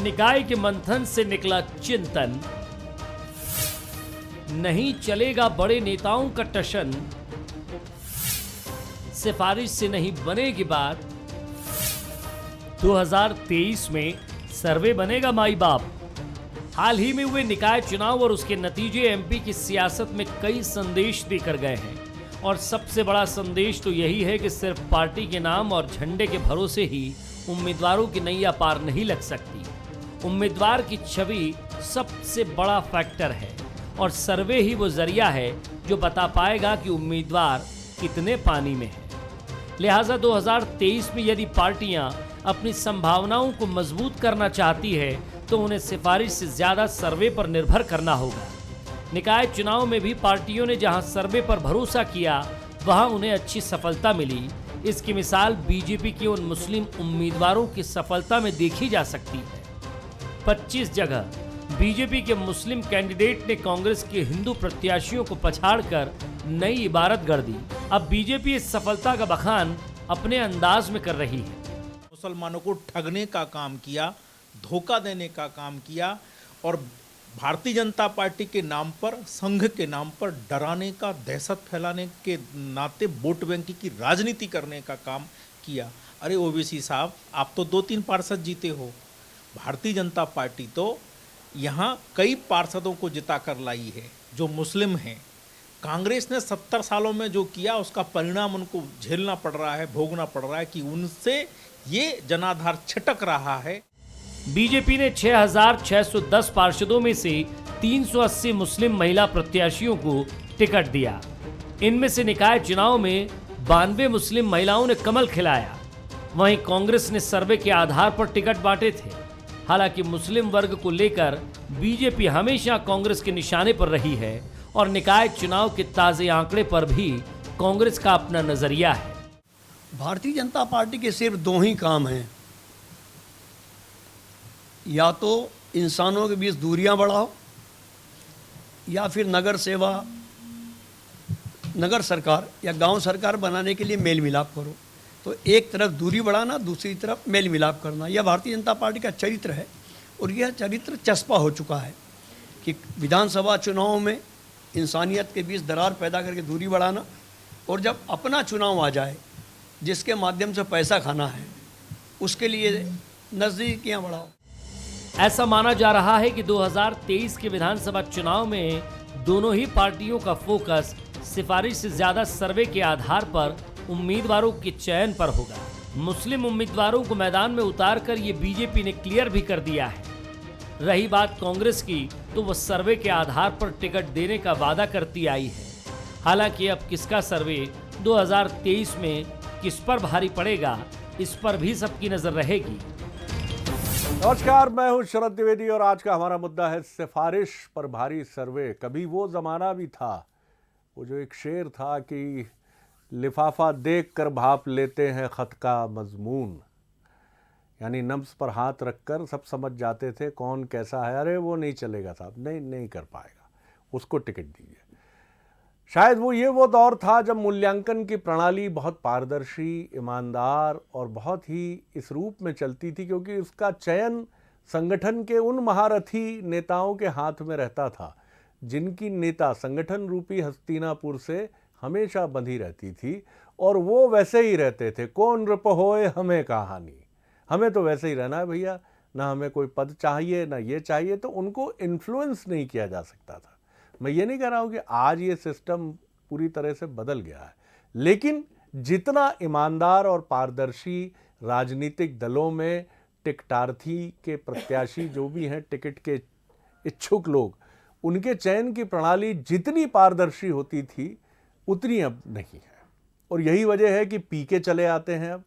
निकाय के मंथन से निकला चिंतन, नहीं चलेगा बड़े नेताओं का टशन, सिफारिश से नहीं बनेगी बात, 2023 में सर्वे बनेगा माई बाप। हाल ही में हुए निकाय चुनाव और उसके नतीजे एमपी की सियासत में कई संदेश देकर गए हैं और सबसे बड़ा संदेश तो यही है कि सिर्फ पार्टी के नाम और झंडे के भरोसे ही उम्मीदवारों की नैया पार नहीं लग सकती। उम्मीदवार की छवि सबसे बड़ा फैक्टर है और सर्वे ही वो जरिया है जो बता पाएगा कि उम्मीदवार कितने पानी में है। लिहाजा 2023 में यदि पार्टियां अपनी संभावनाओं को मजबूत करना चाहती है तो उन्हें सिफारिश से ज्यादा सर्वे पर निर्भर करना होगा। निकाय चुनाव में भी पार्टियों ने जहां सर्वे पर भरोसा किया वहां उन्हें अच्छी सफलता मिली। इसकी मिसाल बीजेपी के उन मुस्लिम उम्मीदवारों की सफलता में देखी जा सकती है। 25 जगह बीजेपी के मुस्लिम कैंडिडेट ने कांग्रेस के हिंदू प्रत्याशियों को पछाड़कर नई इबारत गढ़ दी। अब बीजेपी इस सफलता का बखान अपने अंदाज में कर रही है। मुसलमानों को ठगने का काम किया, धोखा देने का काम किया और भारतीय जनता पार्टी के नाम पर, संघ के नाम पर डराने का, दहशत फैलाने के नाते वोट बैंक की राजनीति करने का काम किया। अरे ओवैसी साहब, आप तो 2-3 पार्षद जीते हो। भारतीय जनता पार्टी तो यहाँ कई पार्षदों को जिता कर लाई है जो मुस्लिम हैं। कांग्रेस ने 70 सालों में जो किया उसका परिणाम उनको झेलना पड़ रहा है, भोगना पड़ रहा है कि उनसे ये जनाधार छिटक रहा है। बीजेपी ने 6,610 पार्षदों में से 380 मुस्लिम महिला प्रत्याशियों को टिकट दिया। इनमें से निकाय चुनाव में 92 मुस्लिम महिलाओं ने कमल खिलाया। वहीं कांग्रेस ने सर्वे के आधार पर टिकट बांटे थे। हालांकि मुस्लिम वर्ग को लेकर बीजेपी हमेशा कांग्रेस के निशाने पर रही है और निकाय चुनाव के ताजे आंकड़े पर भी कांग्रेस का अपना नजरिया है। भारतीय जनता पार्टी के सिर्फ 2 ही काम हैं, या तो इंसानों के बीच दूरियां बढ़ाओ या फिर नगर सेवा, नगर सरकार या गांव सरकार बनाने के लिए मेल मिलाप करो। तो एक तरफ दूरी बढ़ाना, दूसरी तरफ मेल मिलाप करना, यह भारतीय जनता पार्टी का चरित्र है और यह चरित्र चस्पा हो चुका है कि विधानसभा चुनाव में इंसानियत के बीच दरार पैदा करके दूरी बढ़ाना और जब अपना चुनाव आ जाए जिसके माध्यम से पैसा खाना है उसके लिए नज़दीकियाँ बढ़ाओ। ऐसा माना जा रहा है कि 2023 के विधानसभा चुनाव में दोनों ही पार्टियों का फोकस सिफारिश से ज्यादा सर्वे के आधार पर उम्मीदवारों के चयन पर होगा। मुस्लिम उम्मीदवारों को मैदान में उतारकर ये बीजेपी ने क्लियर भी कर दिया है। रही बात कांग्रेस की, तो वह सर्वे के आधार पर टिकट देने का वादा करती आई है। हालांकि अब किसका सर्वे 2023 में किस पर भारी पड़ेगा, इस पर भी सबकी नजर रहेगी। नमस्कार, मैं हूं शरद द्विवेदी और आज का हमारा मुद्दा है सिफारिश पर भारी सर्वे। कभी वो जमाना भी था, वो जो एक शेर था कि लिफाफा देख कर भाप लेते हैं खत का मजमून, यानी नब्ज पर हाथ रखकर सब समझ जाते थे कौन कैसा है। अरे वो नहीं चलेगा साहब, नहीं कर पाएगा, उसको टिकट दीजिए। शायद वो दौर था जब मूल्यांकन की प्रणाली बहुत पारदर्शी, ईमानदार और बहुत ही इस रूप में चलती थी क्योंकि उसका चयन संगठन के उन महारथी नेताओं के हाथ में रहता था जिनकी नेता संगठन रूपी हस्तिनापुर से हमेशा बंधी रहती थी और वो वैसे ही रहते थे। कौन रप होए हमें कहानी, हमें तो वैसे ही रहना है भैया, ना हमें कोई पद चाहिए ना ये चाहिए। तो उनको इन्फ्लुएंस नहीं किया जा सकता था। मैं ये नहीं कह रहा हूँ कि आज ये सिस्टम पूरी तरह से बदल गया है, लेकिन जितना ईमानदार और पारदर्शी राजनीतिक दलों में टिकटार्थी के प्रत्याशी जो भी हैं, टिकट के इच्छुक लोग, उनके चयन की प्रणाली जितनी पारदर्शी होती थी उतनी अब नहीं है। और यही वजह है कि पीके चले आते हैं अब,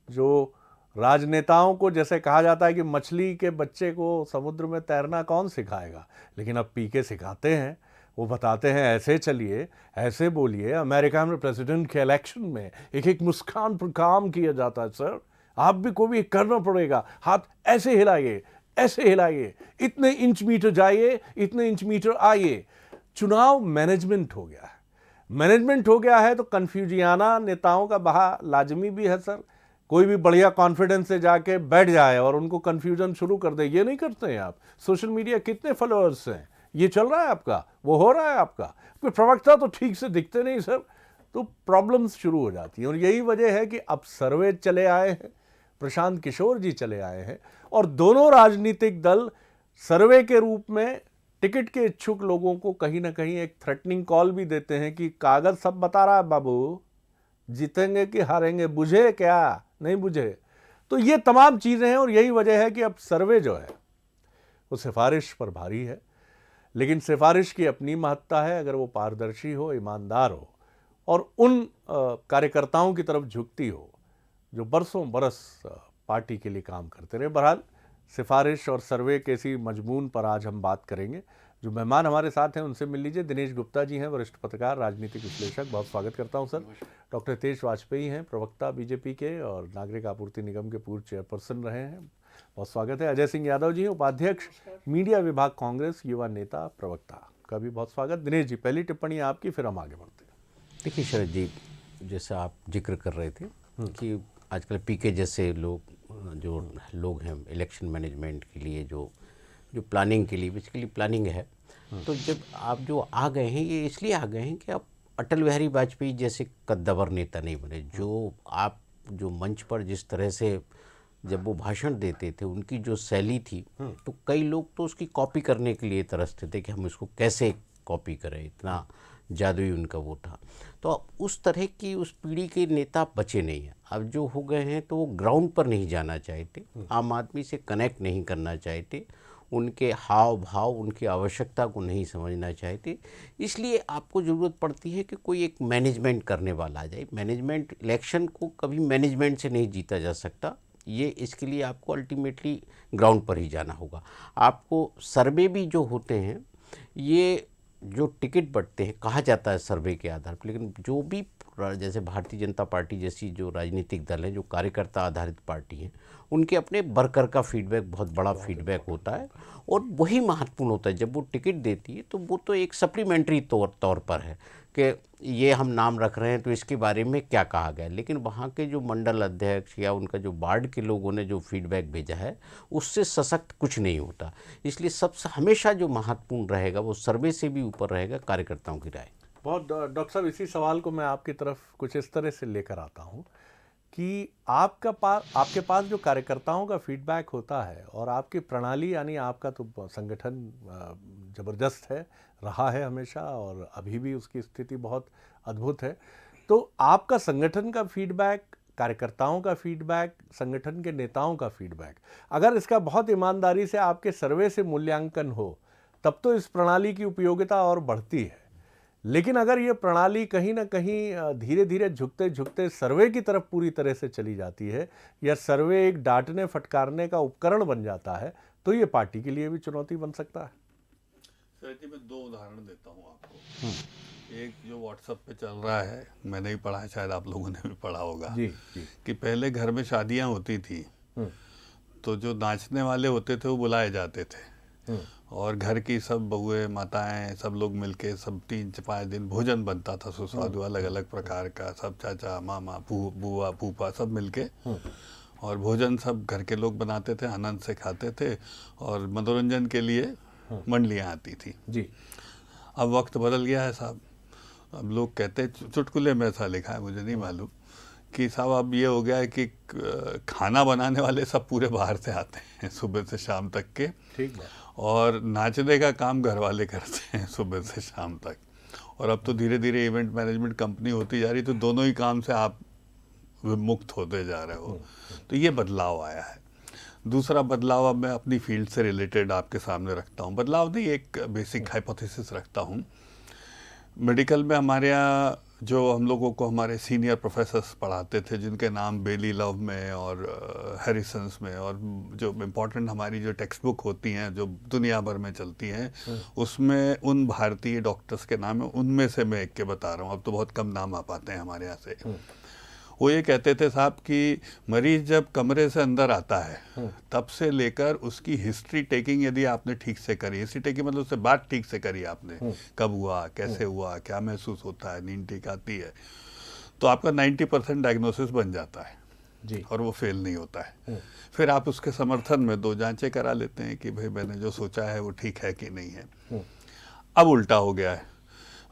जो राजनेताओं को जैसे कहा जाता है कि मछली के बच्चे को समुद्र में तैरना कौन सिखाएगा, लेकिन अब पीके सिखाते हैं। वो बताते हैं ऐसे चलिए, ऐसे बोलिए। अमेरिका में प्रेसिडेंट के इलेक्शन में एक मुस्कान पर काम किया जाता है। सर आप भी को भी करना पड़ेगा, हाथ ऐसे हिलाइए, ऐसे हिलाइए, इतने इंच मीटर जाइए, इतने इंच मीटर आइए। चुनाव मैनेजमेंट हो गया है तो कन्फ्यूजियाना नेताओं का बहा लाजमी भी है सर। कोई भी बढ़िया कॉन्फिडेंस से जाके बैठ जाए और उनको कंफ्यूजन शुरू कर दे, ये नहीं करते हैं आप। सोशल मीडिया कितने फॉलोअर्स हैं, ये चल रहा है आपका, वो हो रहा है आपका, कोई प्रवक्ता तो ठीक से दिखते नहीं सर, तो प्रॉब्लम्स शुरू हो जाती हैं। और यही वजह है कि अब सर्वे चले आए हैं, प्रशांत किशोर जी चले आए हैं, और दोनों राजनीतिक दल सर्वे के रूप में टिकट के इच्छुक लोगों को कहीं ना कहीं एक थ्रेटनिंग कॉल भी देते हैं कि कागज सब बता रहा है बाबू, जीतेंगे कि हारेंगे, बुझे क्या नहीं बुझे। तो ये तमाम चीज़ें हैं, और यही वजह है कि अब सर्वे जो है वो सिफारिश पर भारी है। लेकिन सिफारिश की अपनी महत्ता है, अगर वो पारदर्शी हो, ईमानदार हो और उन कार्यकर्ताओं की तरफ झुकती हो जो बरसों बरस पार्टी के लिए काम करते रहे। बहरहाल सिफारिश और सर्वे के इसी मजमून पर आज हम बात करेंगे। जो मेहमान हमारे साथ हैं उनसे मिल लीजिए। दिनेश गुप्ता जी हैं, वरिष्ठ पत्रकार, राजनीतिक विश्लेषक, बहुत स्वागत करता हूं सर। डॉक्टर हितेश वाजपेयी हैं, प्रवक्ता बीजेपी के और नागरिक आपूर्ति निगम के पूर्व चेयरपर्सन रहे हैं, बहुत स्वागत है। अजय सिंह यादव जी हैं, उपाध्यक्ष, मीडिया विभाग, कांग्रेस, युवा नेता, प्रवक्ता, का भी बहुत स्वागत। दिनेश जी, पहली टिप्पणी आपकी, फिर हम आगे बढ़ते हैं। देखिए शरद जी, जैसे आप जिक्र कर रहे थे कि आजकल पीके जैसे लोग हैं इलेक्शन मैनेजमेंट के लिए, जो प्लानिंग के लिए, बेसिकली प्लानिंग है, तो जब आप जो आ गए हैं, ये इसलिए आ गए हैं कि आप अटल बिहारी वाजपेयी जैसे कद्दावर नेता नहीं बने। जो मंच पर जिस तरह से जब वो भाषण देते थे, उनकी जो शैली थी, तो कई लोग तो उसकी कॉपी करने के लिए तरसते थे कि हम इसको कैसे कॉपी करें, इतना जादुई उनका वो था। तो उस तरह की उस पीढ़ी के नेता बचे नहीं हैं। अब जो हो गए हैं तो वो ग्राउंड पर नहीं जाना चाहते, आम आदमी से कनेक्ट नहीं करना चाहते, उनके हाव भाव, उनकी आवश्यकता को नहीं समझना चाहते। इसलिए आपको ज़रूरत पड़ती है कि कोई एक मैनेजमेंट करने वाला आ जाए। मैनेजमेंट, इलेक्शन को कभी मैनेजमेंट से नहीं जीता जा सकता, ये इसके लिए आपको अल्टीमेटली ग्राउंड पर ही जाना होगा। आपको सर्वे भी जो होते हैं, ये जो टिकट बंटते हैं, कहा जाता है सर्वे के आधार पर, लेकिन जो भी जैसे भारतीय जनता पार्टी जैसी जो राजनीतिक दल हैं, जो कार्यकर्ता आधारित पार्टी हैं, उनके अपने वर्कर का फीडबैक बहुत बड़ा फीडबैक होता है, और वही महत्वपूर्ण होता है। जब वो टिकट देती है तो वो तो एक सप्लीमेंट्री तौर पर है कि ये हम नाम रख रहे हैं तो इसके बारे में क्या कहा गया, लेकिन वहाँ के जो मंडल अध्यक्ष या उनका जो वार्ड के लोगों ने जो फीडबैक भेजा है, उससे सशक्त कुछ नहीं होता। इसलिए सबसे हमेशा जो महत्वपूर्ण रहेगा वो सर्वे से भी ऊपर रहेगा कार्यकर्ताओं की राय। बहुत डॉक्टर साहब, इसी सवाल को मैं आपकी तरफ कुछ इस तरह से लेकर आता हूँ कि आपके पास जो कार्यकर्ताओं का फीडबैक होता है और आपकी प्रणाली, यानी आपका तो संगठन ज़बरदस्त है, रहा है हमेशा, और अभी भी उसकी स्थिति बहुत अद्भुत है, तो आपका संगठन का फीडबैक, कार्यकर्ताओं का फीडबैक, संगठन के नेताओं का फीडबैक, अगर इसका बहुत ईमानदारी से आपके सर्वे से मूल्यांकन हो, तब तो इस प्रणाली की उपयोगिता और बढ़ती है। लेकिन अगर ये प्रणाली कहीं ना कहीं धीरे धीरे झुकते झुकते सर्वे की तरफ पूरी तरह से चली जाती है, या सर्वे एक डांटने फटकारने का उपकरण बन जाता है, तो ये पार्टी के लिए भी चुनौती बन सकता है। सर जी, मैं 2 उदाहरण देता हूँ आपको। एक जो व्हाट्सएप पे चल रहा है, मैंने भी पढ़ा है, शायद आप लोगों ने भी पढ़ा होगा जी। कि पहले घर में शादियाँ होती थी तो जो नाचने वाले होते थे वो बुलाए जाते थे, और घर की सब बहुएं, माताएं, सब लोग मिलके सब 3-5 दिन भोजन बनता था सुस्वादु, अलग अलग प्रकार का, सब चाचा, मामा, बुआ, फूफा सब मिलके, और भोजन सब घर के लोग बनाते थे, आनंद से खाते थे, और मनोरंजन के लिए मंडलियाँ आती थी जी। अब वक्त बदल गया है साहब। अब लोग कहते हैं, चुटकुले में ऐसा लिखा है, मुझे नहीं मालूम, कि साहब अब ये हो गया है कि खाना बनाने वाले सब पूरे बाहर से आते हैं सुबह से शाम तक के, ठीक है, और नाचने का काम घर वाले करते हैं सुबह से शाम तक। और अब तो धीरे धीरे इवेंट मैनेजमेंट कंपनी होती जा रही, तो दोनों ही काम से आप विमुक्त होते जा रहे हो। तो ये बदलाव आया है। दूसरा बदलाव अब मैं अपनी फील्ड से रिलेटेड आपके सामने रखता हूँ। बदलाव नहीं, एक बेसिक हाइपोथेसिस रखता हूँ। मेडिकल में हमारे यहाँ जो हम लोगों को हमारे सीनियर प्रोफेसर्स पढ़ाते थे, जिनके नाम बेली लव में और हैरिसन्स में, और जो इम्पोर्टेंट हमारी जो टेक्स्ट बुक होती हैं जो दुनिया भर में चलती हैं, उसमें उन भारतीय डॉक्टर्स के नाम है, उनमें से मैं एक के बता रहा हूँ, अब तो बहुत कम नाम आ पाते हैं हमारे यहाँ से। वो ये कहते थे साहब कि मरीज जब कमरे से अंदर आता है तब से लेकर उसकी हिस्ट्री टेकिंग यदि आपने ठीक से करी, हिस्ट्री टेकिंग मतलब उससे बात ठीक से करी आपने, कब हुआ, कैसे हुआ, क्या महसूस होता है, नींद ठीक आती है, तो आपका 90% डायग्नोसिस बन जाता है। जी। और वो फेल नहीं होता है। फिर आप उसके समर्थन में 2 जांचें करा लेते हैं कि भाई मैंने जो सोचा है वो ठीक है कि नहीं है। अब उल्टा हो गया है,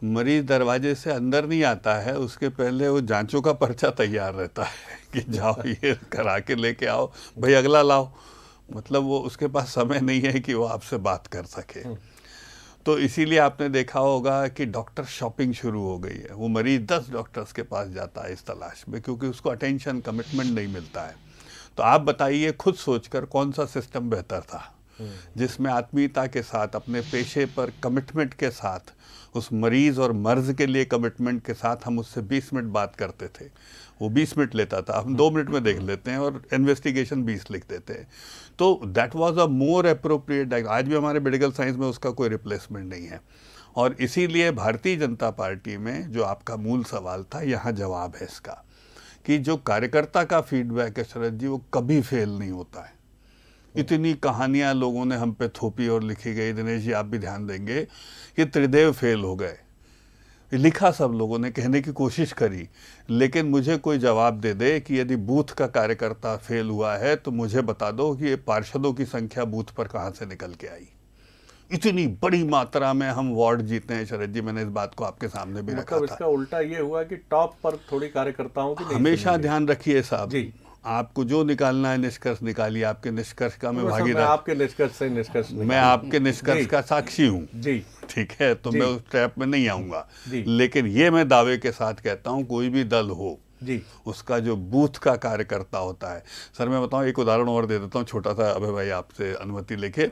मरीज दरवाजे से अंदर नहीं आता है, उसके पहले वो जांचों का पर्चा तैयार रहता है कि जाओ ये करा के लेके आओ, भाई अगला लाओ। मतलब वो उसके पास समय नहीं है कि वो आपसे बात कर सके। तो इसीलिए आपने देखा होगा कि डॉक्टर शॉपिंग शुरू हो गई है। वो मरीज 10 डॉक्टर्स के पास जाता है इस तलाश में, क्योंकि उसको अटेंशन, कमिटमेंट नहीं मिलता है। तो आप बताइए खुद सोचकर कौन सा सिस्टम बेहतर था, जिसमें आत्मीयता के साथ, अपने पेशे पर कमिटमेंट के साथ, उस मरीज और मर्ज के लिए कमिटमेंट के साथ हम उससे 20 मिनट बात करते थे। वो 20 मिनट लेता था, हम 2 मिनट में देख लेते हैं और इन्वेस्टिगेशन 20 लिख देते हैं। तो that was a more appropriate. आज भी हमारे मेडिकल साइंस में उसका कोई रिप्लेसमेंट नहीं है। और इसीलिए भारतीय जनता पार्टी में जो आपका मूल सवाल था, यहाँ जवाब है इसका, कि जो कार्यकर्ता का फीडबैक है शरद जी, वो कभी फेल नहीं होता है। इतनी कहानियां लोगों ने हम पे थोपी और लिखी गई, दिनेश जी आप भी ध्यान देंगे कि त्रिदेव फेल हो गए, लिखा सब लोगों ने, कहने की कोशिश करी, लेकिन मुझे कोई जवाब दे दे कि यदि बूथ का कार्यकर्ता फेल हुआ है तो मुझे बता दो कि ये पार्षदों की संख्या बूथ पर कहाँ से निकल के आई। इतनी बड़ी मात्रा में हम वार्ड जीते हैं शरद जी, मैंने इस बात को आपके सामने भी रखा था। इसका उल्टा ये हुआ कि टॉप पर थोड़ी कार्यकर्ताओं की हमेशा ध्यान रखिए साहब जी, आपको जो निकालना है निष्कर्ष निकालिए, आपके निष्कर्ष का मैं भागीदार, आपके निष्कर्ष से निष्कर्ष, मैं आपके निष्कर्ष का साक्षी हूँ जी, ठीक है। तो जी, मैं उस ट्रैप में नहीं आऊंगा, जी, लेकिन ये मैं दावे के साथ कहता हूँ, कोई भी दल हो जी, उसका जो बूथ का कार्यकर्ता होता है। सर मैं बताऊँ, एक उदाहरण और दे देता हूँ छोटा सा, अभय भाई आपसे अनुमति लेके।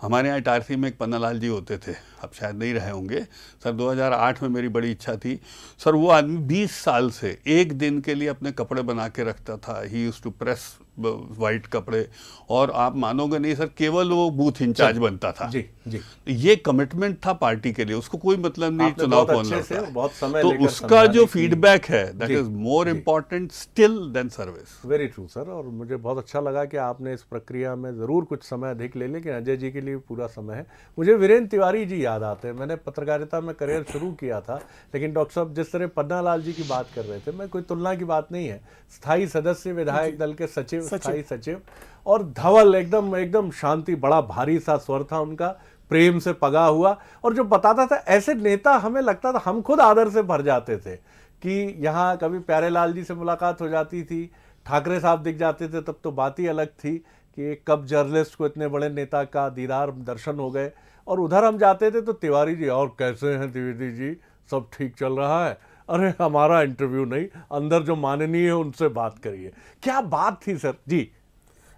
हमारे यहाँ इटारसी में एक पन्नालाल जी होते थे, अब शायद नहीं रहे होंगे सर। 2008 में मेरी बड़ी इच्छा थी सर, वो आदमी 20 साल से एक दिन के लिए अपने कपड़े बना के रखता था। He used to press white कपड़े, और आप मानोगे नहीं सर, केवल वो बूथ इंचार्ज बनता था। जी, जी। ये कमिटमेंट था पार्टी के लिए, उसको कोई मतलब नहीं चुनाव कौन लड़ता है। बहुत समय तो उसका जो फीडबैक है that is more important still than service. Very true sir. और मुझे बहुत अच्छा लगा कि आपने इस प्रक्रिया में ज़रूर कुछ समय अधिक ले लेकिन अजय जी के लिए पूरा समय है। मुझे वीरेंद्र तिवारी जी याद आते हैं। मैंने पत्रकारिता में करियर शुरू किया था, लेकिन डॉक्टर साहब जिस तरह पन्नालाल जी की बात कर रहे थे, मैं कोई तुलना की बात नहीं है, स्थायी सदस्य, विधायक दल के सचिव, स्थायी सचिव, और धवल एकदम शांति, बड़ा भारी सा स्वर था उनका, प्रेम से पगा हुआ, और जो बताता था ऐसे नेता हमें लगता था, हम खुद आदर से भर जाते थे कि यहाँ कभी प्यारेलाल जी से मुलाकात हो जाती थी, ठाकरे साहब दिख जाते थे, तब तो बात ही अलग थी कि कब जर्नलिस्ट को इतने बड़े नेता का दीदार दर्शन हो गए। और उधर हम जाते थे तो तिवारी जी, और कैसे हैं द्विवेदी जी, सब ठीक चल रहा है? अरे हमारा इंटरव्यू नहीं, अंदर जो माननीय है उनसे बात करिए। क्या बात थी सर जी।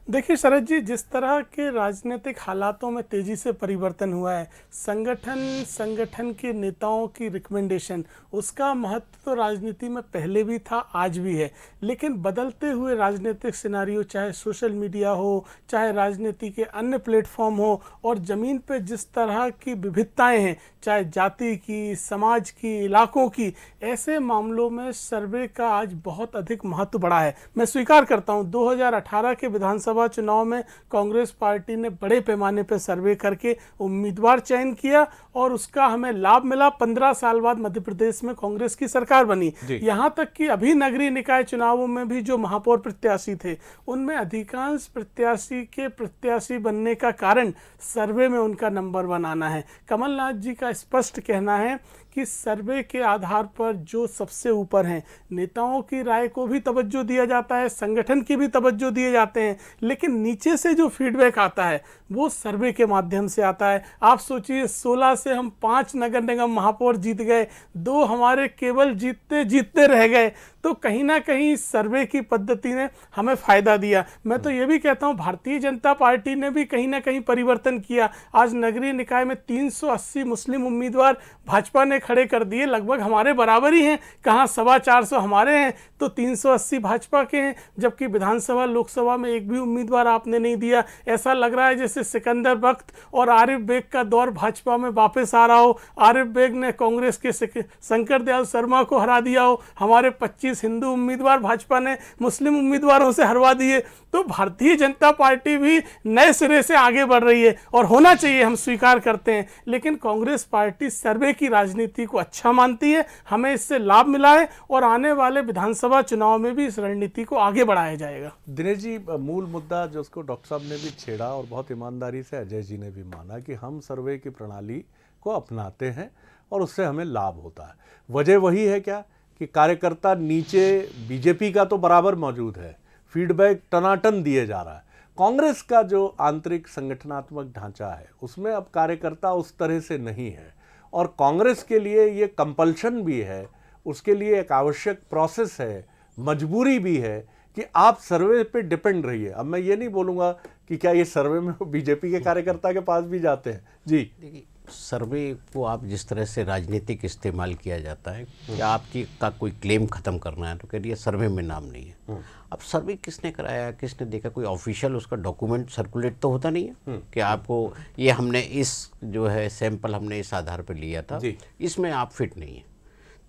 देखिए शरद जी, जिस तरह के राजनीतिक हालातों में तेज़ी से परिवर्तन हुआ है, संगठन के नेताओं की रिकमेंडेशन, उसका महत्व तो राजनीति में पहले भी था, आज भी है। लेकिन बदलते हुए राजनीतिक सिनारियो, चाहे सोशल मीडिया हो, चाहे राजनीति के अन्य प्लेटफॉर्म हो, और ज़मीन पे जिस तरह की विविधताएं हैं, चाहे जाति की, समाज की, इलाकों की, ऐसे मामलों में सर्वे का आज बहुत अधिक महत्व बढ़ा है। मैं स्वीकार करता हूँ, 2018 के विधानसभा चुनाव में कांग्रेस पार्टी ने बड़े पैमाने पर सर्वे करके उम्मीदवार चयन किया और उसका हमें लाभ मिला। 15 साल बाद मध्य प्रदेश में कांग्रेस की सरकार बनी। यहाँ तक कि अभी नगरीय निकाय चुनावों में भी जो महापौर प्रत्याशी थे, उनमें अधिकांश प्रत्याशी के प्रत्याशी बनने का कारण सर्वे में उनका नंबर 1 आना है। कमलनाथ जी का स्पष्ट कहना है कि सर्वे के आधार पर जो सबसे ऊपर हैं, नेताओं की राय को भी तवज्जो दिया जाता है, संगठन की भी तवज्जो दिए जाते हैं, लेकिन नीचे से जो फीडबैक आता है वो सर्वे के माध्यम से आता है। आप सोचिए, 16 से हम 5 नगर निगम महापौर जीत गए, 2 हमारे केवल जीतते रह गए। तो कहीं ना कहीं सर्वे की पद्धति ने हमें फ़ायदा दिया। मैं तो ये भी कहता हूँ, भारतीय जनता पार्टी ने भी कहीं ना कहीं परिवर्तन किया। आज नगरीय निकाय में 380 मुस्लिम उम्मीदवार भाजपा ने खड़े कर दिए, लगभग हमारे बराबर ही हैं, कहाँ 425 हमारे हैं तो 380 भाजपा के हैं, जबकि विधानसभा लोकसभा में एक भी उम्मीदवार आपने नहीं दिया। ऐसा लग रहा है जैसे सिकंदर बख्त और आरिफ बेग का दौर भाजपा में वापस आ रहा हो। आरिफ बेग ने कांग्रेस के शंकर दयाल शर्मा को हरा दिया हो, हमारे 25 हिंदू उम्मीदवार भाजपा ने मुस्लिम उम्मीदवारों से हरवा दिए। तो भारतीय जनता पार्टी भी नए सिरे से आगे बढ़ रही है और होना चाहिए, हम स्वीकार करते हैं। लेकिन कांग्रेस पार्टी सर्वे की राजनीति को अच्छा मानती है, हमें इससे लाभ मिला है और आने वाले विधानसभा चुनाव में भी इस रणनीति को आगे बढ़ाया जाएगा। दिनेश जी, मूल मुद्दा जिसको डॉक्टर साहब ने भी छेड़ा और बहुत ईमानदारी से अजय जी ने भी माना कि हम सर्वे की प्रणाली को अपनाते हैं और उससे हमें लाभ होता है। वजह वही है क्या कि कार्यकर्ता नीचे बीजेपी का तो बराबर मौजूद है, फीडबैक टनाटन दिए जा रहा है। कांग्रेस का जो आंतरिक संगठनात्मक ढांचा है उसमें अब कार्यकर्ता उस तरह से नहीं है और कांग्रेस के लिए ये कंपल्शन भी है, उसके लिए एक आवश्यक प्रोसेस है, मजबूरी भी है कि आप सर्वे पे डिपेंड रहिए। अब मैं ये नहीं बोलूँगा कि क्या ये सर्वे में बीजेपी के कार्यकर्ता के पास भी जाते हैं। जी देखिए, सर्वे को आप जिस तरह से राजनीतिक इस्तेमाल किया जाता है कि आपकी का कोई क्लेम ख़त्म करना है तो कह दिया सर्वे में नाम नहीं है। अब सर्वे किसने कराया, किसने देखा, कोई ऑफिशियल उसका डॉक्यूमेंट सर्कुलेट तो होता नहीं है कि आपको ये हमने इस जो है सैंपल हमने इस आधार पर लिया था, इसमें आप फिट नहीं है।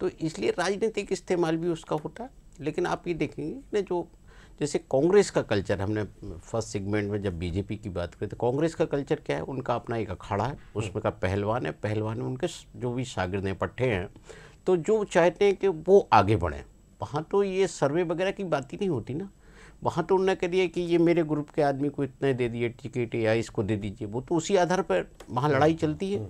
तो इसलिए राजनीतिक इस्तेमाल भी उसका होता है। लेकिन आप ये देखेंगे ना, जो जैसे कांग्रेस का कल्चर, हमने फर्स्ट सेगमेंट में जब बीजेपी की बात करी तो कांग्रेस का कल्चर क्या है, उनका अपना एक अखाड़ा है, उसमें का पहलवान है, पहलवान में उनके जो भी शागिर्द हैं, पट्टे हैं, तो जो चाहते हैं कि वो आगे बढ़ें। वहाँ तो ये सर्वे वगैरह की बात ही नहीं होती ना, वहाँ तो उन्होंने कह दिया कि ये मेरे ग्रुप के आदमी को इतने दे दिए टिकट या इसको दे दीजिए, वो तो उसी आधार पर वहाँ लड़ाई चलती है।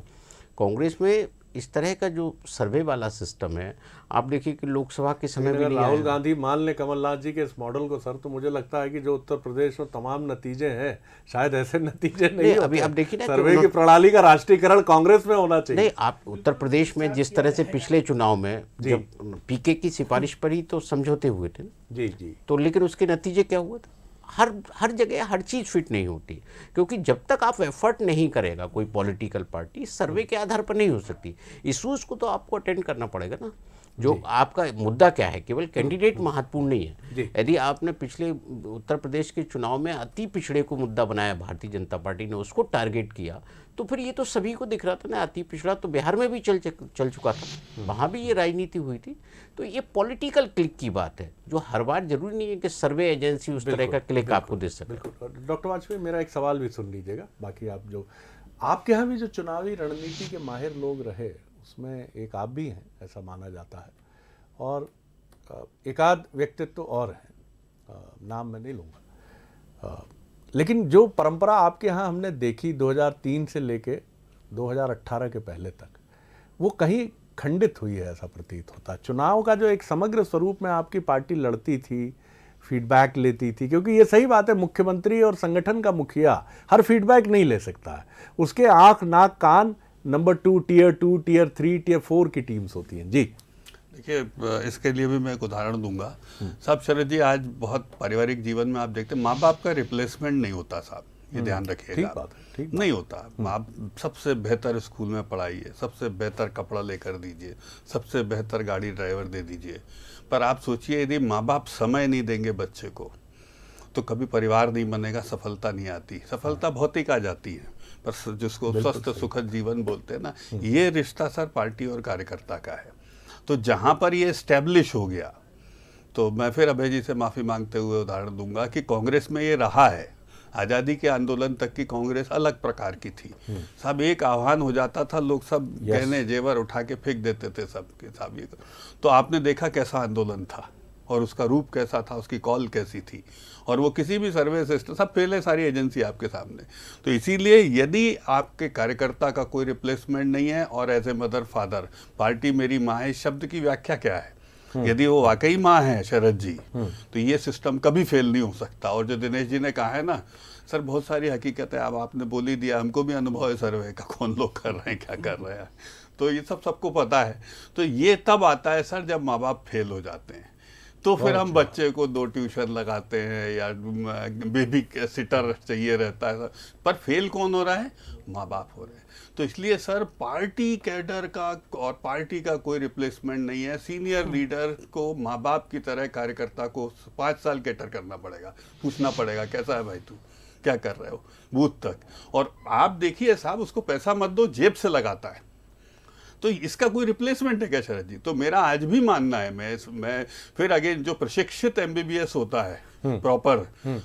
कांग्रेस में इस तरह का जो सर्वे वाला सिस्टम है, आप देखिए कि लोकसभा के समय में राहुल गांधी मान ले कमलनाथ जी के इस मॉडल को सर, तो मुझे लगता है कि जो उत्तर प्रदेश में तमाम नतीजे हैं शायद ऐसे नतीजे नहीं अभी अब देखिए ना, सर्वे की प्रणाली का राष्ट्रीयकरण कांग्रेस में होना चाहिए। नहीं, आप उत्तर प्रदेश में जिस तरह से पिछले चुनाव में जब पीके की सिफारिश पर ही तो समझौते हुए थे जी जी, तो लेकिन उसके नतीजे क्या हुआ था, हर जगह हर चीज़ फिट नहीं होती, क्योंकि जब तक आप एफर्ट नहीं करेगा कोई पॉलिटिकल पार्टी, सर्वे के आधार पर नहीं हो सकती। इशूज़ को तो आपको अटेंड करना पड़ेगा ना, जो आपका मुद्दा क्या है, केवल कैंडिडेट महत्वपूर्ण नहीं है। यदि आपने पिछले उत्तर प्रदेश के चुनाव में अति पिछड़े को मुद्दा बनाया, भारतीय जनता पार्टी ने उसको टारगेट किया, तो फिर ये तो सभी को दिख रहा था ना, अति पिछड़ा तो बिहार में भी चल चुका था, वहाँ भी ये राजनीति हुई थी। तो ये पॉलिटिकल क्लिक की बात है, जो हर बार जरूरी नहीं है कि सर्वे एजेंसी उस तरह का क्लिक आपको दे सके। डॉक्टर वाजपेयी, मेरा एक सवाल भी सुन लीजिएगा, बाकी आप जो आपके यहाँ भी जो चुनावी रणनीति के माहिर लोग रहे उसमें एक आप भी हैं, ऐसा माना जाता है, और एक आध व्यक्तित्व और हैं, नाम मैं नहीं लूँगा, लेकिन जो परंपरा आपके यहाँ हमने देखी 2003 से लेके 2018 के पहले तक, वो कहीं खंडित हुई है ऐसा प्रतीत होता है। चुनाव का जो एक समग्र स्वरूप में आपकी पार्टी लड़ती थी, फीडबैक लेती थी, क्योंकि ये सही बात है, मुख्यमंत्री और संगठन का मुखिया हर फीडबैक नहीं ले सकता है, उसके आंख नाक कान नंबर 2, टियर 2, टियर 3, टियर 4 की टीम्स होती हैं। जी देखिए, इसके लिए भी मैं एक उदाहरण दूंगा साहब। शरद जी, आज बहुत पारिवारिक जीवन में आप देखते हैं माँ बाप का रिप्लेसमेंट नहीं होता साहब, ये ध्यान रखिएगा, नहीं होता। आप सबसे बेहतर स्कूल में पढ़ाइए, सबसे बेहतर कपड़ा लेकर दीजिए, सबसे बेहतर गाड़ी ड्राइवर दे दीजिए, पर आप सोचिए यदि माँ बाप समय नहीं देंगे बच्चे को तो कभी परिवार नहीं बनेगा, सफलता नहीं आती। सफलता भौतिक आ जाती है, पर जिसको स्वस्थ सुखद जीवन बोलते हैं ना, ये रिश्ता सर पार्टी और कार्यकर्ता का है। तो जहाँ पर ये एस्टेब्लिश हो गया, तो मैं फिर अभय जी से माफ़ी मांगते हुए उदाहरण दूंगा कि कांग्रेस में ये रहा है, आज़ादी के आंदोलन तक की कांग्रेस अलग प्रकार की थी साहब। एक आह्वान हो जाता था, लोग सब गहने जेवर उठा के फेंक देते थे सब के साहब। ये तो आपने देखा कैसा आंदोलन था और उसका रूप कैसा था, उसकी कॉल कैसी थी, और वो किसी भी सर्वे सिस्टम सब पहले सारी एजेंसी आपके सामने। तो इसीलिए यदि आपके कार्यकर्ता का कोई रिप्लेसमेंट नहीं है, और as a mother father party मेरी माँ है, इस शब्द की व्याख्या क्या है, यदि वो वाकई माँ है शरद जी, तो ये सिस्टम कभी फेल नहीं हो सकता। और जो दिनेश जी ने कहा है ना सर, बहुत सारी हकीकत है, अब आपने बोल ही दिया, हमको भी अनुभव है सर्वे का, कौन लोग कर रहे हैं क्या कर रहे हैं, तो ये सब सबको पता है। तो ये तब आता है सर जब माँ बाप फेल हो जाते हैं, तो फिर हम बच्चे को 2 ट्यूशन लगाते हैं या बेबी सिटर चाहिए रहता है, पर फेल कौन हो रहा है? माँ बाप हो रहे हैं। तो इसलिए सर पार्टी कैडर का और पार्टी का कोई रिप्लेसमेंट नहीं है। सीनियर लीडर को माँ बाप की तरह कार्यकर्ता को 5 साल कैटर करना पड़ेगा, पूछना पड़ेगा कैसा है भाई तू, क्या कर रहे हो, बूथ तक। और आप देखिए साहब, उसको पैसा मत दो, जेब से लगाता है। तो इसका कोई रिप्लेसमेंट है क्या शरद जी? तो मेरा आज भी मानना है, मैं फिर अगेन जो प्रशिक्षित एमबीबीएस होता है प्रॉपर,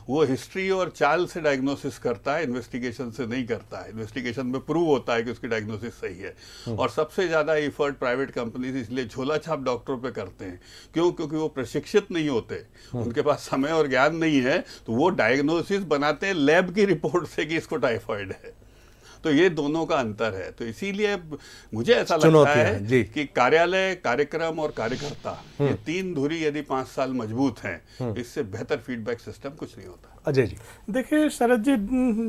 वो हिस्ट्री और चाल से डायग्नोसिस करता है, इन्वेस्टिगेशन से नहीं करता है। इन्वेस्टिगेशन में प्रूव होता है कि उसकी डायग्नोसिस सही है। और सबसे ज्यादा एफर्ट प्राइवेट कंपनीज इसलिए झोला छाप डॉक्टरों पे करते हैं, क्यों? क्योंकि वो प्रशिक्षित नहीं होते, उनके पास समय और ज्ञान नहीं है, तो वो डायग्नोसिस बनाते हैं लैब की रिपोर्ट से कि इसको टाइफाइड है। तो ये दोनों का अंतर है। तो इसीलिए मुझे ऐसा लगता है कि कार्यालय, कार्यक्रम और कार्यकर्ता, ये 3 धुरी यदि 5 साल मजबूत हैं, इससे बेहतर फीडबैक सिस्टम कुछ नहीं होता। अजय जी, देखिए शरद जी,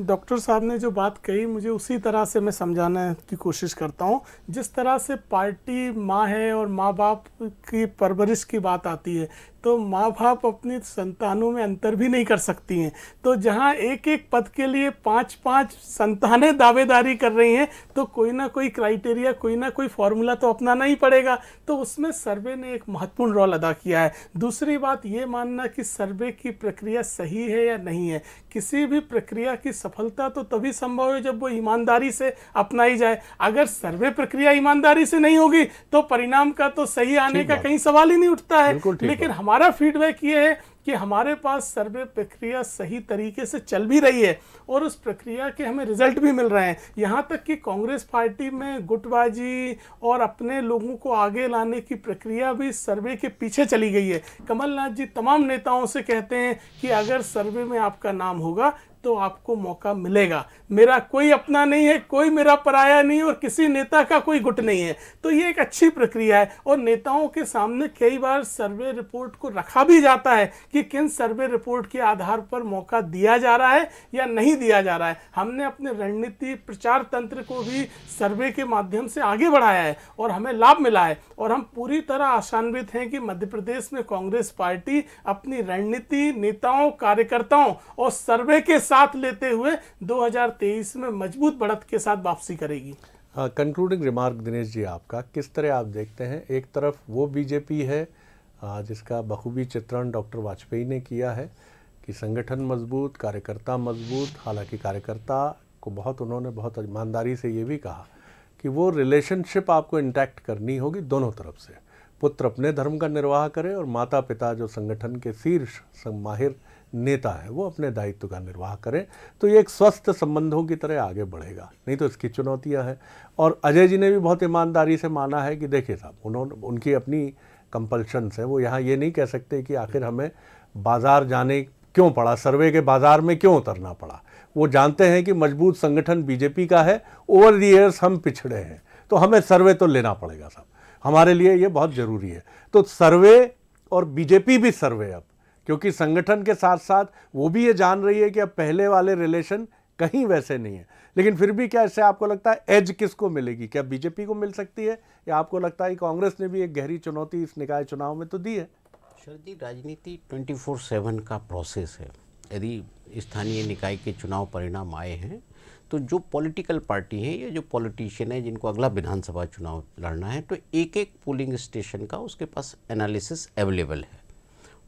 डॉक्टर साहब ने जो बात कही, मुझे उसी तरह से मैं समझाने की कोशिश करता हूँ। जिस तरह से पार्टी माँ है और माँ बाप की परवरिश की बात आती है, तो माँ बाप अपनी संतानों में अंतर भी नहीं कर सकती हैं। तो जहाँ एक एक पद के लिए 5-5 संतानें दावेदारी कर रही हैं, तो कोई ना कोई क्राइटेरिया, कोई ना कोई फॉर्मूला तो अपनाना ही पड़ेगा। तो उसमें सर्वे ने एक महत्वपूर्ण रोल अदा किया है। दूसरी बात ये मानना कि सर्वे की प्रक्रिया सही है या नहीं है। किसी भी प्रक्रिया की सफलता तो तभी संभव है जब वो ईमानदारी से अपनाई जाए। अगर सर्वे प्रक्रिया ईमानदारी से नहीं होगी तो परिणाम का तो सही आने का कहीं सवाल ही नहीं उठता है। लेकिन हमारा फीडबैक ये है कि हमारे पास सर्वे प्रक्रिया सही तरीके से चल भी रही है और उस प्रक्रिया के हमें रिजल्ट भी मिल रहे हैं। यहाँ तक कि कांग्रेस पार्टी में गुटबाजी और अपने लोगों को आगे लाने की प्रक्रिया भी सर्वे के पीछे चली गई है। कमलनाथ जी तमाम नेताओं से कहते हैं कि अगर सर्वे में आपका नाम होगा तो आपको मौका मिलेगा। मेरा कोई अपना नहीं है, कोई मेरा पराया नहीं और किसी नेता का कोई गुट नहीं है। तो ये एक अच्छी प्रक्रिया है और नेताओं के सामने कई बार सर्वे रिपोर्ट को रखा भी जाता है कि किन सर्वे रिपोर्ट के आधार पर मौका दिया जा रहा है या नहीं दिया जा रहा है। हमने अपने रणनीति प्रचार तंत्र को भी सर्वे के माध्यम से आगे बढ़ाया है और हमें लाभ मिला है। और हम पूरी तरह आशान्वित हैं कि मध्य प्रदेश में कांग्रेस पार्टी अपनी रणनीति, नेताओं, कार्यकर्ताओं और सर्वे के साथ लेते हुए 2023 में मजबूत बढ़त के साथ वापसी करेगी। कंक्लूडिंग रिमार्क दिनेश जी आपका, किस तरह आप देखते हैं? एक तरफ वो बीजेपी है जिसका बखूबी चित्रण डॉक्टर वाजपेयी ने किया है कि संगठन मजबूत, कार्यकर्ता मजबूत। हालांकि कार्यकर्ता को उन्होंने बहुत ईमानदारी से ये भी कहा कि वो रिलेशनशिप आपको इंटैक्ट करनी होगी दोनों तरफ से। पुत्र अपने धर्म का निर्वाह करे और माता पिता जो संगठन के शीर्ष माहिर नेता है वो अपने दायित्व का निर्वाह करें, तो ये एक स्वस्थ संबंधों की तरह आगे बढ़ेगा। नहीं तो इसकी चुनौतियां हैं। और अजय जी ने भी बहुत ईमानदारी से माना है कि देखिए साहब, उनकी अपनी कंपल्शंस है। वो यहाँ ये नहीं कह सकते कि आखिर हमें बाजार जाने क्यों पड़ा, सर्वे के बाजार में क्यों उतरना पड़ा। वो जानते हैं कि मजबूत संगठन बीजेपी का है, ओवर द ईयर्स हम पिछड़े हैं, तो हमें सर्वे तो लेना पड़ेगा साहब, हमारे लिए ये बहुत ज़रूरी है। तो सर्वे और बीजेपी भी सर्वे अब, क्योंकि संगठन के साथ साथ वो भी ये जान रही है कि अब पहले वाले रिलेशन कहीं वैसे नहीं है। लेकिन फिर भी क्या इससे आपको लगता है एज किसको मिलेगी? क्या बीजेपी को मिल सकती है, या आपको लगता है कि कांग्रेस ने भी एक गहरी चुनौती इस निकाय चुनाव में तो दी है? शरद जी, राजनीति 24/7 का प्रोसेस है। यदि स्थानीय निकाय के चुनाव परिणाम आए हैं तो जो पॉलिटिकल पार्टी है या जो पॉलिटिशियन है जिनको अगला विधानसभा चुनाव लड़ना है, तो एक एक पोलिंग स्टेशन का उसके पास एनालिसिस अवेलेबल है।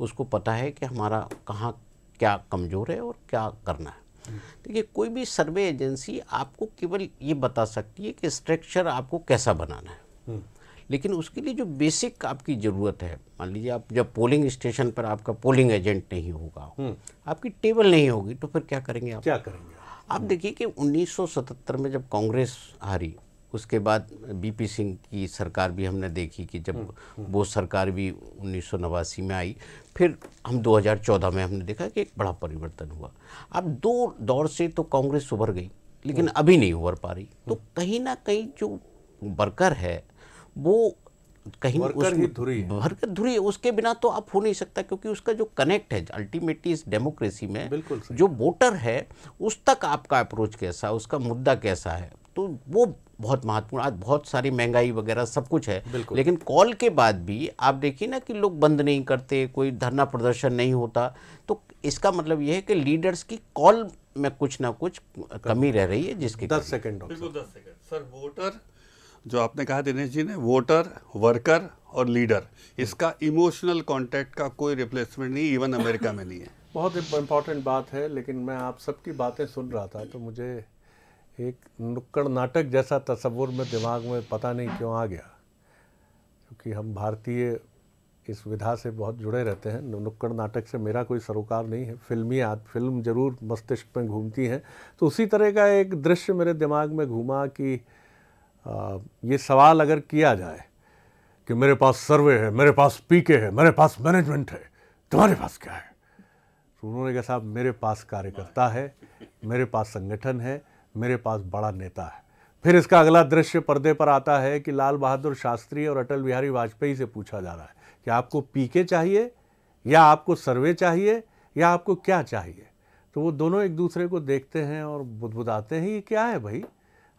उसको पता है कि हमारा कहाँ क्या कमज़ोर है और क्या करना है। देखिए, कोई भी सर्वे एजेंसी आपको केवल ये बता सकती है कि स्ट्रक्चर आपको कैसा बनाना है, लेकिन उसके लिए जो बेसिक आपकी ज़रूरत है, मान लीजिए आप जब पोलिंग स्टेशन पर आपका पोलिंग एजेंट नहीं होगा, आपकी टेबल नहीं होगी, तो फिर क्या करेंगे आप? क्या करेंगे आप देखिए कि 1977 में जब कांग्रेस हारी, उसके बाद बीपी सिंह की सरकार भी हमने देखी कि जब वो सरकार भी 1989 में आई, फिर हम 2014 में हमने देखा कि एक बड़ा परिवर्तन हुआ। अब 2 दौर से तो कांग्रेस उभर गई, लेकिन अभी नहीं उभर पा रही। तो कहीं ना कहीं जो वर्कर है वो कहीं वर्कर धुरी है, उसके बिना तो आप हो नहीं सकता, क्योंकि उसका जो कनेक्ट है अल्टीमेटली इस डेमोक्रेसी में, जो वोटर है उस तक आपका अप्रोच कैसा है, उसका मुद्दा कैसा है, तो वो बहुत महत्वपूर्ण। आज बहुत सारी महंगाई वगैरह सब कुछ है, लेकिन कॉल के बाद भी आप देखिए ना कि लोग बंद नहीं करते, कोई धरना प्रदर्शन नहीं होता। तो इसका मतलब ये है कि लीडर्स की कॉल में कुछ ना कुछ कमी रह रही है, जिसके 10 सेकंड बिल्कुल 10 सेकंड। सर, वोटर जो आपने कहा दिनेश जी ने, वोटर, वर्कर और लीडर, इसका इमोशनल कांटेक्ट का कोई रिप्लेसमेंट नहीं, इवन अमेरिका में नहीं है। बहुत इम्पॉर्टेंट बात है। लेकिन मैं आप सबकी बातें सुन रहा था तो मुझे एक नुक्कड़ नाटक जैसा तस्वुर में दिमाग में पता नहीं क्यों आ गया, क्योंकि हम भारतीय इस विधा से बहुत जुड़े रहते हैं। नुक्कड़ नाटक से मेरा कोई सरोकार नहीं है, फिल्म जरूर मस्तिष्क में घूमती है। तो उसी तरह का एक दृश्य मेरे दिमाग में घूमा कि ये सवाल अगर किया जाए कि मेरे पास सर्वे है, मेरे पास पीके है, मेरे पास मैनेजमेंट है, तुम्हारे पास क्या है? तो उन्होंने कहा साहब मेरे पास कार्यकर्ता है, मेरे पास संगठन है, मेरे पास बड़ा नेता है। फिर इसका अगला दृश्य पर्दे पर आता है कि लाल बहादुर शास्त्री और अटल बिहारी वाजपेयी से पूछा जा रहा है कि आपको पीके चाहिए या आपको सर्वे चाहिए या आपको क्या चाहिए? तो वो दोनों एक दूसरे को देखते हैं और बुदबुदाते हैं, ये क्या है भाई?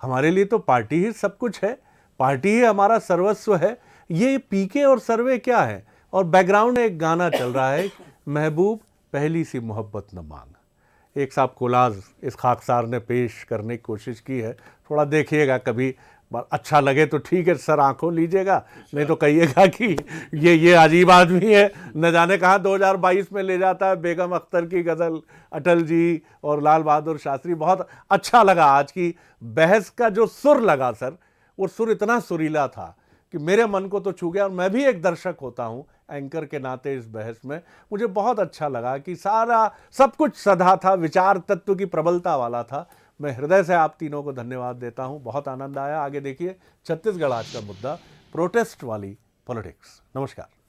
हमारे लिए तो पार्टी ही सब कुछ है, पार्टी ही हमारा सर्वस्व है, ये पीके और सर्वे क्या है? और बैकग्राउंड में एक गाना चल रहा है, महबूब पहली सी मोहब्बत न मांग। एक साहब कोलाज इस खाकसार ने पेश करने की कोशिश की है, थोड़ा देखिएगा, कभी अच्छा लगे तो ठीक है सर, आंखों लीजिएगा, नहीं तो कहिएगा कि ये अजीब आदमी है, न जाने कहाँ 2022 में ले जाता है। बेगम अख्तर की गज़ल, अटल जी और लाल बहादुर शास्त्री, बहुत अच्छा लगा आज की बहस का जो सुर लगा सर, वो सुर इतना सुरीला था कि मेरे मन को तो छू गया। और मैं भी एक दर्शक होता हूँ एंकर के नाते इस बहस में, मुझे बहुत अच्छा लगा कि सारा सब कुछ सधा था, विचार तत्व की प्रबलता वाला था। मैं हृदय से आप तीनों को धन्यवाद देता हूं, बहुत आनंद आया। आगे देखिए छत्तीसगढ़ आज का मुद्दा, प्रोटेस्ट वाली पॉलिटिक्स। नमस्कार।